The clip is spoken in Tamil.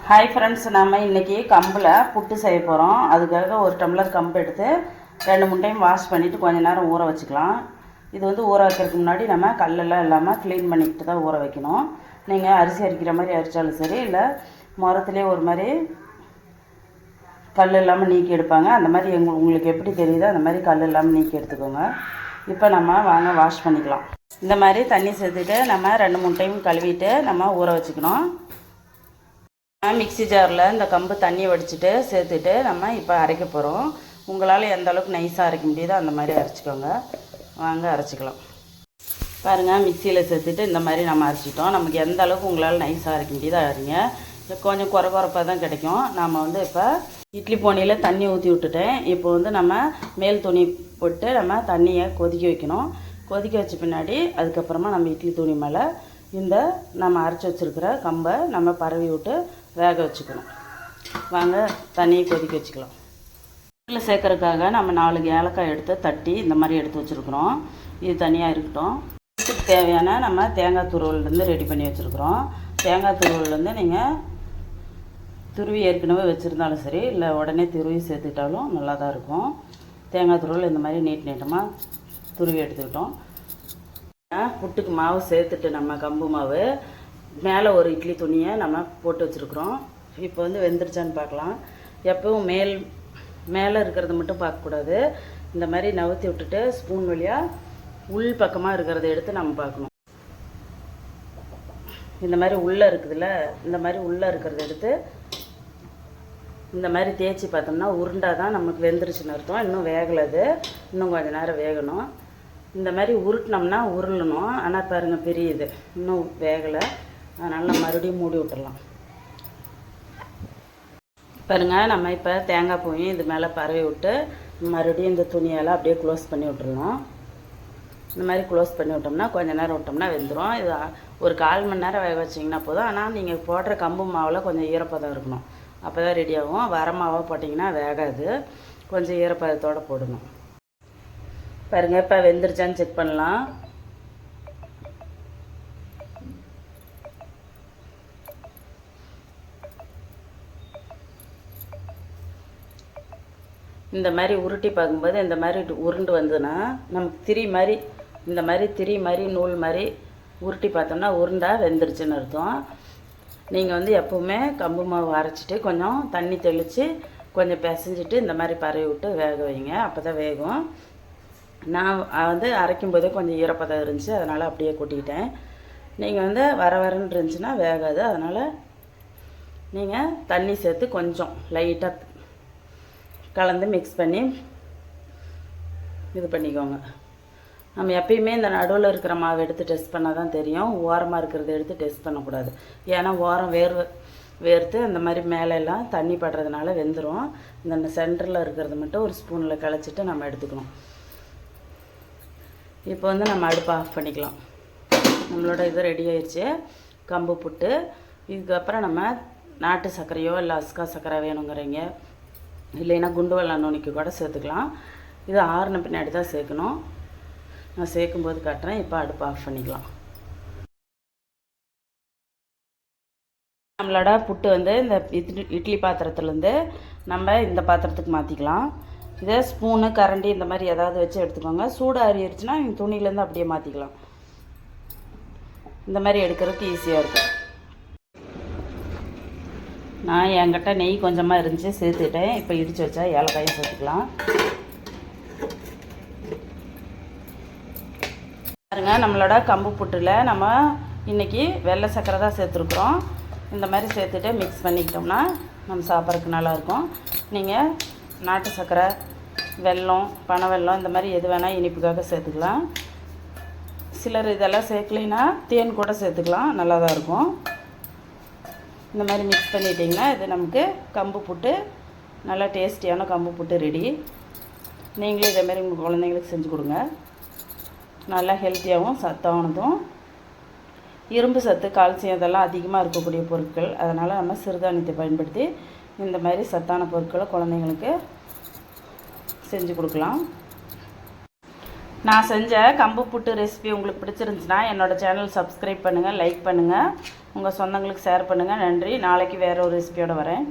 ஹாய் ஃப்ரெண்ட்ஸ், நம்ம இன்றைக்கி கம்பில் புட்டு செய்ய போகிறோம். அதுக்காக ஒரு டம்ளர் கம்பு எடுத்து 2-3 டைம் வாஷ் பண்ணிவிட்டு கொஞ்சம் நேரம் ஊற வச்சுக்கலாம். இது வந்து ஊற வைக்கிறதுக்கு முன்னாடி நம்ம கல்லெல்லாம் இல்லாமல் க்ளீன் பண்ணிக்கிட்டு தான் ஊற வைக்கணும். நீங்கள் அரிசி அரிக்கிற மாதிரி அரித்தாலும் சரி, இல்லை மரத்துலேயே ஒரு மாதிரி கல் இல்லாமல் நீக்கி எடுப்பாங்க. அந்த மாதிரி உங்களுக்கு எப்படி தெரியுதோ அந்த மாதிரி கல் இல்லாமல் நீக்கி எடுத்துக்கோங்க. இப்போ நம்ம வாங்க வாஷ் பண்ணிக்கலாம். இந்த மாதிரி தண்ணி சேர்த்துட்டு நம்ம 2-3 டைம் கழுவிட்டு நம்ம ஊற வச்சுக்கணும். மிக்ஸி ஜாரில் இந்த கம்பு தண்ணியை வடிச்சிட்டு சேர்த்துட்டு நம்ம இப்போ அரைக்க போகிறோம். உங்களால் எந்த அளவுக்கு நைஸாக அரைக்க முடியுதோ அந்த மாதிரி அரைச்சிக்கோங்க. வாங்க அரைச்சிக்கலாம். பாருங்கள், மிக்சியில் சேர்த்துட்டு இந்த மாதிரி நம்ம அரைச்சிட்டோம். நமக்கு எந்த அளவுக்கு உங்களால் நைஸாக அரைக்க முடியுதோ அரைங்க. கொஞ்சம் குறைப்பாக தான் கிடைக்கும். நம்ம வந்து இப்போ இட்லி பானையில் தண்ணி ஊற்றி விட்டுட்டேன். இப்போ வந்து நம்ம மேல் துணி போட்டு நம்ம தண்ணியை கொதிக்க வைக்கணும். கொதிக்க வச்ச பின்னாடி அதுக்கப்புறமா நம்ம இட்லி துணி மேலே இந்த நம்ம அரைச்சி வச்சுருக்கிற கம்பை நம்ம பரவி விட்டு வேக வச்சுக்கணும். வாங்க தண்ணியை கொதிக்க வச்சுக்கலாம். இதில் சேர்க்கறதுக்காக நம்ம 4 ஏலக்காய் எடுத்து தட்டி இந்த மாதிரி எடுத்து வச்சுருக்குறோம். இது தனியாக இருக்கட்டும். இதுக்கு தேவையான நம்ம தேங்காய் துருவல்லேருந்து ரெடி பண்ணி வச்சுருக்குறோம். தேங்காய் துருவல்லேருந்து நீங்கள் துருவி ஏற்கனவே வச்சுருந்தாலும் சரி, இல்லை உடனே துருவி சேர்த்துக்கிட்டாலும் நல்லா தான் இருக்கும். தேங்காய் துருவல் இந்த மாதிரி நீட்டமாக துருவி எடுத்துக்கிட்டோம். புட்டுக்கு மாவு சேர்த்துட்டு நம்ம கம்பு மாவு மேலே ஒரு இட்லி துணியை நம்ம போட்டு வச்சுருக்குறோம். இப்போ வந்து வெந்துருச்சான்னு பார்க்கலாம். எப்பவும் மேலே இருக்கிறத மட்டும் பார்க்கக்கூடாது. இந்த மாதிரி நவுத்தி விட்டுட்டு ஸ்பூன் வழியாக உள் பக்கமாக இருக்கிறத எடுத்து நம்ம பார்க்கணும். இந்த மாதிரி உள்ளே இருக்குதுல்ல, இந்த மாதிரி உள்ளே இருக்கிறத எடுத்து இந்த மாதிரி தேய்ச்சி பார்த்தோம்னா உருண்டாக தான் நமக்கு வெந்துருச்சுன்னு அர்த்தம். இன்னும் வேகலது, இன்னும் கொஞ்சம் நேரம் வேகணும். இந்த மாதிரி உருட்டினோம்னா உருளணும். ஆனால் பாருங்கள், பெரியது இன்னும் வேகலை. அதனால் நம்ம மறுபடியும் மூடி விட்டுடலாம். பாருங்கள், நம்ம இப்போ தேங்காய் பூவையும் இது மேலே பரவி விட்டு மறுபடியும் இந்த துணியெல்லாம் அப்படியே க்ளோஸ் பண்ணி விட்டுருணும். இந்த மாதிரி க்ளோஸ் பண்ணி விட்டோம்னா கொஞ்சம் நேரம் விட்டோம்னா வெந்துடும். இது ஒரு 1/4 மணி நேரம் வேக வச்சிங்கன்னா போதும். ஆனால் நீங்கள் போடுற கம்பு மாவில் கொஞ்சம் ஈரப்பதம் இருக்கணும். அப்போ தான் ரெடி ஆகும். வர மாவை போட்டிங்கன்னா வேகாது. கொஞ்சம் ஈரப்பதத்தோடு போடணும். பாருங்கள், இப்போ வெந்துருச்சான்னு செக் பண்ணலாம். இந்த மாதிரி உருட்டி பார்க்கும்போது இந்த மாதிரி உருண்டு வந்ததுன்னா நமக்கு இந்த மாதிரி திரி மாதிரி நூல் மாதிரி உருட்டி பார்த்தோம்னா உருண்டா வெந்துருச்சுன்னு அர்த்தம். நீங்கள் வந்து எப்போவுமே கம்பு மாவு அரைச்சிட்டு கொஞ்சம் தண்ணி தெளித்து கொஞ்சம் பிசைஞ்சிட்டு இந்த மாதிரி பரவி விட்டு வேக வைங்க. அப்போ தான் வேகும். நான் வந்து அரைக்கும்போதே கொஞ்சம் ஈரப்பதம் இருந்துச்சு, அதனால் அப்படியே கொட்டிக்கிட்டேன். நீங்கள் வந்து வரன்னு இருந்துச்சுன்னா வேகாது. அதனால் நீங்கள் தண்ணி சேர்த்து கொஞ்சம் லைட்டாக கலந்து மிக்ஸ் பண்ணி இது பண்ணிக்கோங்க. நம்ம எப்பயுமே இந்த நடுவில் இருக்கிற மாவு எடுத்து டெஸ்ட் பண்ணால் தான் தெரியும். ஓரமாக இருக்கிறத எடுத்து டெஸ்ட் பண்ணக்கூடாது. ஏன்னா ஓரம் வேர்த்து அந்த மாதிரி மேலெல்லாம் தண்ணி படுறதுனால வெந்துடும். இந்த சென்டரில் இருக்கிறத மட்டும் ஒரு ஸ்பூனில் களைச்சிட்டு நம்ம எடுத்துக்கணும். இப்போ வந்து நம்ம அடுப்பை ஆஃப் பண்ணிக்கலாம். நம்மளோட இது ரெடி ஆயிடுச்சு, கம்பு புட்டு. இதுக்கப்புறம் நம்ம நாட்டு சர்க்கரையோ இல்லை அஸ்கா சர்க்கரை வேணுங்கிறீங்க, இல்லைன்னா குண்டு வெல்லம் நுணுக்கி கூட சேர்த்துக்கலாம். இது ஆறுன பின்னாடி தான் சேர்க்கணும். நான் சேர்க்கும்போது காட்டுறேன். இப்போ அடுப்பை ஆஃப் பண்ணிக்கலாம். நம்மளோட புட்டு வந்து இந்த இட்லி பாத்திரத்துலேருந்து நம்ம இந்த பாத்திரத்துக்கு மாற்றிக்கலாம். இதை ஸ்பூனு கரண்டி இந்த மாதிரி ஏதாவது வச்சு எடுத்துக்கோங்க. சூடு ஆறிடுச்சுன்னா நீங்கள் துணியிலேருந்து அப்படியே மாற்றிக்கலாம். இந்த மாதிரி எடுக்கிறதுக்கு ஈஸியாக இருக்கும். நான் என்கிட்ட நெய் கொஞ்சமாக இருந்துச்சு, சேர்த்துட்டேன். இப்போ இடித்து வச்சா ஏலக்காயும் சேர்த்துக்கலாம். பாருங்க, நம்மளோட கம்பு புட்டில் நம்ம இன்றைக்கி வெள்ளை சர்க்கரை தான் சேர்த்துருக்குறோம். இந்த மாதிரி சேர்த்துட்டு மிக்ஸ் பண்ணிக்கிட்டோம்னா நம்ம சாப்பிட்றதுக்கு நல்லாயிருக்கும். நீங்கள் நாட்டு சர்க்கரை, வெல்லம், பனை வெல்லம் இந்த மாதிரி எது வேணால் இனிப்புக்காக சேர்த்துக்கலாம். சிலர் இதெல்லாம் சேர்க்கலைன்னா தேன் கூட சேர்த்துக்கலாம், நல்லா தான் இருக்கும். இந்த மாதிரி மிக்ஸ் பண்ணிட்டிங்கன்னா இது நமக்கு கம்பு புட்டு, நல்லா டேஸ்டியான கம்பு புட்டு ரெடி. நீங்களும் இதேமாரி உங்கள் குழந்தைங்களுக்கு செஞ்சு கொடுங்க. நல்லா ஹெல்த்தியாகவும் சத்தானதும், இரும்பு சத்து, கால்சியம் இதெல்லாம் அதிகமாக இருக்கக்கூடிய பொருட்கள். அதனால் நம்ம சிறுதானியத்தை பயன்படுத்தி இந்த மாதிரி சத்தான பொருட்களை குழந்தைங்களுக்கு செஞ்சு கொடுக்கலாம். நான் செஞ்ச கம்பு புட்டு ரெசிபி உங்களுக்கு பிடிச்சிருந்துச்சுன்னா என்னோடய சேனல் சப்ஸ்கிரைப் பண்ணுங்கள், லைக் பண்ணுங்கள், உங்கள் சொந்தங்களுக்கு ஷேர் பண்ணுங்கள். நன்றி. நாளைக்கு வேறு ஒரு ரெசிபியோடு வரேன்.